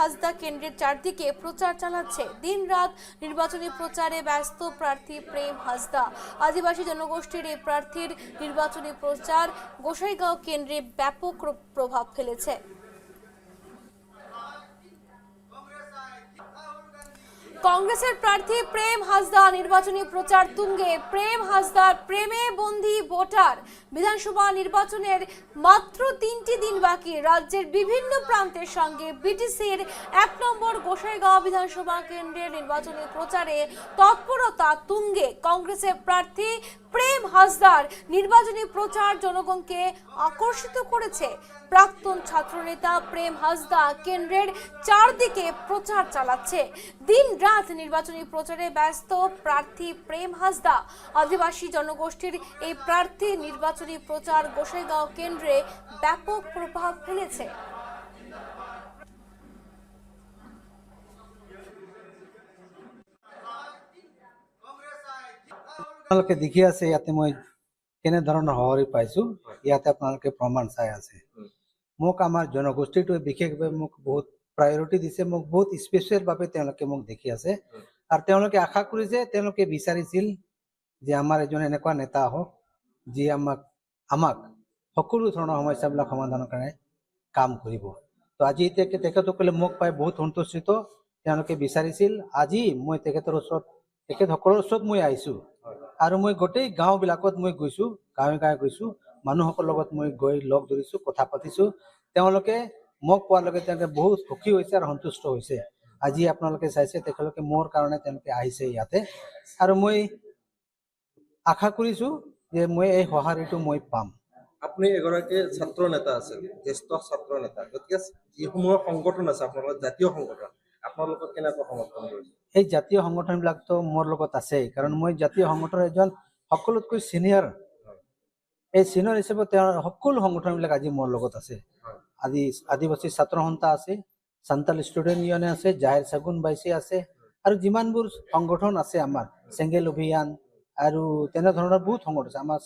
হাসদা কেন্দ্রের চারদিকে প্রচার চালাচ্ছে। দিন রাত নির্বাচনী প্রচারে ব্যস্ত প্রার্থী প্রেম হাসদা। আদিবাসী জনগোষ্ঠীর এই প্রার্থীর নির্বাচনী প্রচার গোসাইগাঁও কেন্দ্রে ব্যাপক প্রভাব ফেলেছে। কংগ্রেসের প্রার্থী প্রেম হাসদা নির্বাচনী প্রচার তুঙ্গে। প্রেম হাসদার প্রেমে বন্দী ভোটার। বিধানসভা নির্বাচনের মাত্র 3টি দিন বাকি। রাজ্যের বিভিন্ন প্রান্তের সঙ্গে বিটিসির 1 নম্বর গোসাইগাঁও বিধানসভা কেন্দ্রের নির্বাচনী প্রচারে তৎপরতা তুঙ্গে। কংগ্রেসের প্রার্থী প্রেম হাসদার নির্বাচনী প্রচার জনগণকে আকর্ষিত করেছে। প্রাক্তন ছাত্রনেতা প্রেম হাসদা কেন্দ্রের চারদিকে প্রচার চালাচ্ছে। দিন রাত নির্বাচনী প্রচারে ব্যস্ত প্রার্থী প্রেম হাসদা। আদিবাসী জনগোষ্ঠীর এই প্রার্থী নির্বাচনী প্রচার গোসাইগাঁও কেন্দ্রে ব্যাপক প্রভাব ফেলেছে। আপোনালোকে দেখি আছে ইয়াতে মই কেনে ধৰণৰ সঁহাৰি পাইছো। ইয়াতে আপোনালোকে প্ৰমাণ চাই আছে। মোক আমাৰ জনগোষ্ঠীটোৱে বিশেষভাৱে মোক বহুত প্ৰায়ৰিটি দিছে। মোক বহুত স্পেচিয়েল ভাৱে তেওঁলোকে মোক দেখি আছে আৰু তেওঁলোকে আশা কৰিছে, তেওঁলোকে বিচাৰিছিল যে আমাৰ এজন এনেকুৱা নেতা হওক যি আমাক সকলো ধৰণৰ সমস্যাবিলাক সমাধানৰ কাৰণে কাম কৰিব। তো আজি এতিয়া তেখেতসকলে মোক পাই বহুত সন্তুষ্টিত। তেওঁলোকে বিচাৰিছিল, আজি মই তেখেতসকলৰ ওচৰত মই আহিছো আৰু মই গোটেই গাঁওবিলাকত মই গৈছো, গাঁৱে গাঁৱে গৈছো, মানুহসকলৰ লগত মই গৈ লগ ধৰিছো, কথা পাতিছো। তেওঁলোকে মোক পোৱাৰ লগে তেওঁলোকে বহুত সুখী হৈছে আৰু সন্তুষ্ট হৈছে। আজি আপোনালোকে চাইছে তেখেতলোকে মোৰ কাৰণে তেওঁলোকে আহিছে ইয়াতে আৰু মই আশা কৰিছো যে মই এই সঁহাৰিটো মই পাম। আপুনি এগৰাকী ছাত্ৰ নেতা আছিল, জ্যেষ্ঠ ছাত্ৰ নেতা, গতিকে যিসমূহ সংগঠন আছে আপোনালোকৰ জাতীয় সংগঠন, আপোনালোকক কেনেকৈ সমৰ্থন কৰিছে? এই জাতীয় সংগঠনবিলাকতো মোৰ লগত আছে, কাৰণ মই জাতীয় সংগঠনৰ এজন সকলোতকৈ চিনিয়ৰ। এই চিনিয়ৰ হিচাপে তেওঁৰ সকলো সংগঠনবিলাক আজি মোৰ লগত আছে। আজি আদিবাসী ছাত্ৰ সন্থা আছে, সান্তাল ষ্টুডেণ্ট ইউনিয়ন আছে, জাহিৰ ছাগুন বাইচি আছে আৰু যিমানবোৰ সংগঠন আছে আমাৰ চেংগেল অভিযান আৰু তেনেধৰণৰ বহুত সংগঠন আছে আমাৰ।